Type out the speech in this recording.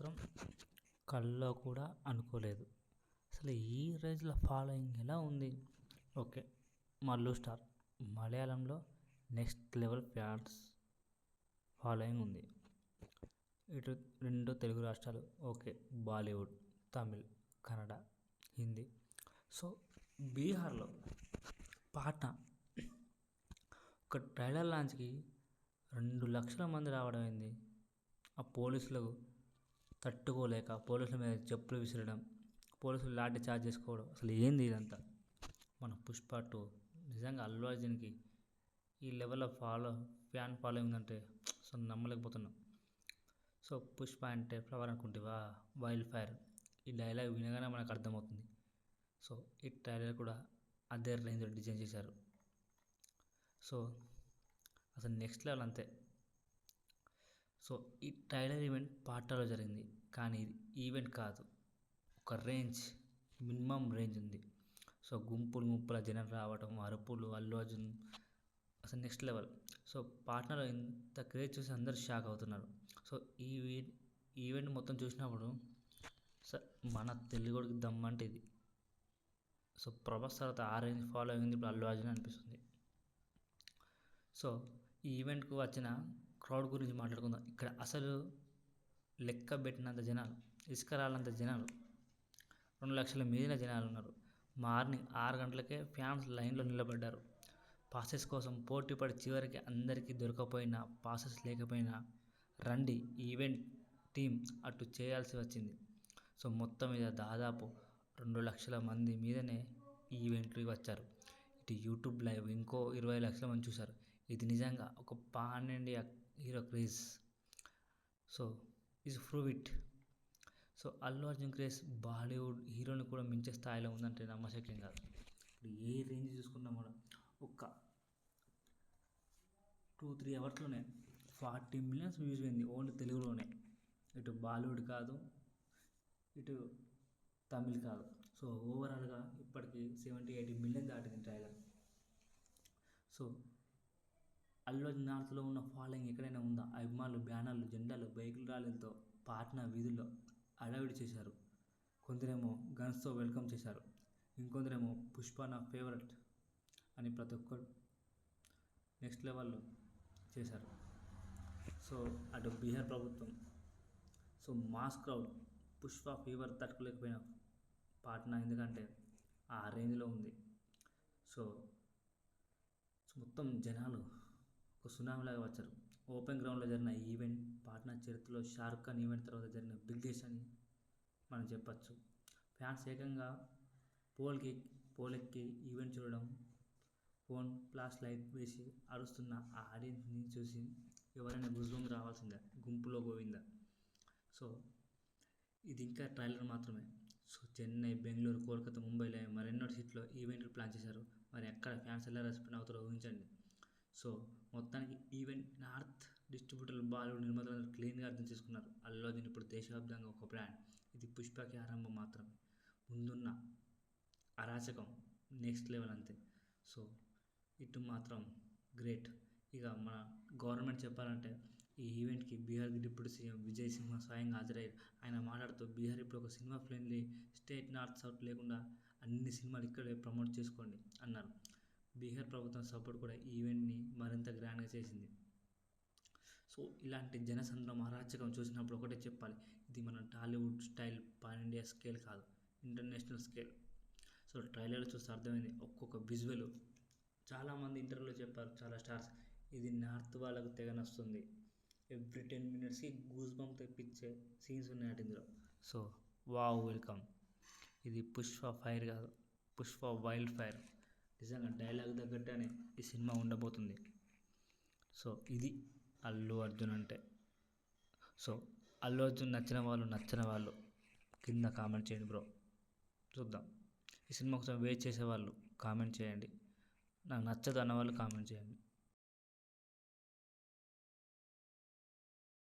మాత్రం కల్లో కూడా అనుకోలేదు. అసలు ఈ రేంజ్లో ఫాలోయింగ్ ఎలా ఉంది? ఓకే, మల్లు స్టార్ మలయాళంలో నెక్స్ట్ లెవెల్ ఫ్యాన్స్ ఫాలోయింగ్ ఉంది. ఇటు 2 తెలుగు రాష్ట్రాలు ఓకే, బాలీవుడ్, తమిళ్, కన్నడ, హిందీ. సో బీహార్లో పాట్నా ఒక ట్రైలర్ లాంచ్కి 2 లక్షల మంది రావడం ఏంది? ఆ పోలీసులకు తట్టుకోలేక పోలీసుల మీద చెప్పులు విసిరడం, పోలీసులు లాఠీ చార్జ్ చేసుకోవడం, అసలు ఏంది ఇదంతా? మన పుష్ప 2 నిజంగా అల్లు అర్జున్కి ఈ లెవెల్లో ఫ్యాన్ ఫాలోయింగ్ ఉందంటే అసలు నమ్మలేకపోతున్నాం. సో పుష్ప అంటే ఫ్లవర్ అనుకుంటేవా, వైల్డ్ ఫైర్, ఈ డైలాగ్ వినగానే మనకు అర్థమవుతుంది. సో ఈ ట్రైలర్ కూడా అదే రేంజ్లో డిజైన్ చేశారు. సో అసలు నెక్స్ట్ లెవెల్ అంతే. సో ఈ ట్రైలర్ ఈవెంట్ పాట్నాలో జరిగింది, కానీ ఇది ఈవెంట్ కాదు, ఒక రేంజ్, మినిమం రేంజ్ ఉంది. సో గుంపుల జనం రావడం, అరుపులు, అల్లు అర్జున్ అసలు నెక్స్ట్ లెవెల్. సో పాట్నాలో ఇంత క్రేజ్ చూసి అందరూ షాక్ అవుతున్నారు. సో ఈ ఈవెంట్ మొత్తం చూసినప్పుడు మన తెలుగుడికి దమ్మంటే ఇది. సో ప్రభాస్ తర్వాత ఆ రేంజ్ ఫాలోయింగ్ ఉంది ఇప్పుడు అల్లు అర్జున్ అనిపిస్తుంది. సో ఈ ఈవెంట్కు వచ్చిన క్రౌడ్ గురించి మాట్లాడుకుందాం. ఇక్కడ అసలు లెక్క పెట్టినంత జనాలు, ఇసుక రాళ్ళంత జనాలు, 2 లక్షల మీదిన జనాలు ఉన్నారు. మార్నింగ్ 6 గంటలకే ఫ్యాన్స్ లైన్లో నిలబడ్డారు పాసెస్ కోసం. పోటీపడి చివరికి అందరికీ దొరకపోయినా, పాసెస్ లేకపోయినా రండి ఈవెంట్ టీం అటు చేయాల్సి వచ్చింది. సో మొత్తం మీద దాదాపు 2 లక్షల మంది మీదనే ఈ ఈవెంట్కి వచ్చారు. ఇటు యూట్యూబ్ లైవ్ ఇంకో 20 లక్షల మంది చూశారు. ఇది నిజంగా ఒక pan India hero craze. So is prove it. So Allu Arjun craze Bollywood హీరోని కూడా మించే స్థాయిలో ఉందంటే నమ్మశక్యం కాదు. ఇప్పుడు ఏ రేంజ్ చూసుకున్నా కూడా ఒక 2-3 అవర్స్లోనే 40 మిలియన్స్ వ్యూస్ అయింది ఓన్లీ తెలుగులోనే. ఇటు బాలీవుడ్ కాదు, ఇటు తమిళ్ కాదు. సో ఓవరాల్గా ఇప్పటికి 70-80 మిలియన్ దాటింది ట్రైలర్. సో అల్లు అర్జున్ నార్త్లో ఉన్న ఫాలోయింగ్ ఎక్కడైనా ఉందా? అభిమానులు బ్యానర్లు, జెండాలు, బైకుల ర్యాలీలతో పాట్నా వీధుల్లో హడావిడి చేశారు. కొందరేమో గన్స్తో వెల్కమ్ చేశారు, ఇంకొందరేమో పుష్ప నా ఫేవరెట్ అని ప్రతి ఒక్కరు నెక్స్ట్ లెవెల్లో చేశారు. సో అటు బీహార్ ప్రభుత్వం so mass crowd, Pushpa fever తట్టుకోలేకపోయిన పాట్నా, ఎందుకంటే ఆ రేంజ్లో ఉంది. సో మొత్తం జనాలు ఒక సునామీలాగా వచ్చారు. ఓపెన్ గ్రౌండ్లో జరిగిన ఈ ఈవెంట్ పాట్నా చరిత్రలో షారుఖ్ ఖాన్ ఈవెంట్ తర్వాత జరిగిన బిగ్గెస్ట్ అని మనం చెప్పచ్చు. ఫ్యాన్స్ ఏకంగా పోలెక్కి ఈవెంట్ చూడడం, ఫోన్ ఫ్లాష్ లైట్ వేసి అరుస్తున్న ఆ ఆడియన్స్ని చూసి ఎవరైనా గుజ్బం రావాల్సిందే, గుంపులో గోవిందా. సో ఇది ఇంకా ట్రైలర్ మాత్రమే. సో చెన్నై, బెంగళూరు, కోల్కతా, ముంబైలో మరెన్నో సిటీలో ఈవెంట్లు ప్లాన్ చేశారు. మరి ఎక్కడ ఫ్యాన్స్ ఎలా రెస్పాండ్ అవుతారో ఊహించండి. సో మొత్తానికి ఈవెంట్ నార్త్ డిస్ట్రిబ్యూటర్లు, బాలీవుడ్ నిర్మాతలు క్లీన్గా అర్థం చేసుకున్నారు. అల్లు అర్జున్ ఇప్పుడు దేశవ్యాప్తంగా ఒక బ్రాండ్. ఇది పుష్పకి ఆరంభం మాత్రమే, ముందున్న అరాచకం నెక్స్ట్ లెవెల్ అంతే. సో ఇటు మాత్రం గ్రేట్. ఇక మన గవర్నమెంట్ చెప్పాలంటే ఈ ఈవెంట్కి బీహార్ డిప్యూటీ సీఎం విజయ్ సింహ స్వయంగా హాజరయ్యారు. ఆయన మాట్లాడుతూ బీహార్ ఇప్పుడు ఒక cinema friendly state, north south లేకుండా అన్ని సినిమాలు ఇక్కడే ప్రమోట్ చేసుకోండి అన్నారు. బీహార్ ప్రభుత్వం సపోర్ట్ కూడా ఈ ఈవెంట్ని మరింత గ్రాండ్గా చేసింది. సో ఇలాంటి జనసంద్రం, అరాచకం చూసినప్పుడు ఒకటే చెప్పాలి, ఇది మన Tollywood style pan India scale కాదు, ఇంటర్నేషనల్ స్కేల్. సో ట్రైలర్ చూస్తే అర్థమైంది. ఒక్కొక్క విజువల్, చాలామంది ఇంటర్వ్యూలో చెప్పారు చాలా స్టార్స్, ఇది నార్త్ వాళ్ళకు తెగ నచ్చుతుంది. ఎవ్రీ 10 మినిట్స్కి గూస్ బంప్ తెప్పించే సీన్స్ ఉన్నాయి ఇందులో. So wow, welcome. ఇది పుష్ప ఫైర్ కాదు, పుష్ప వైల్డ్ ఫైర్. నిజంగా డైలాగ్ తగ్గట్టుగానే ఈ సినిమా ఉండబోతుంది. సో ఇది అల్లు అర్జున్ అంటే. సో అల్లు అర్జున్ నచ్చిన వాళ్ళు కింద కామెంట్ చేయండి బ్రో, చూద్దాం. ఈ సినిమా కోసం వెయిట్ చేసేవాళ్ళు కామెంట్ చేయండి, నాకు నచ్చదు అన్నవాళ్ళు కామెంట్ చేయండి.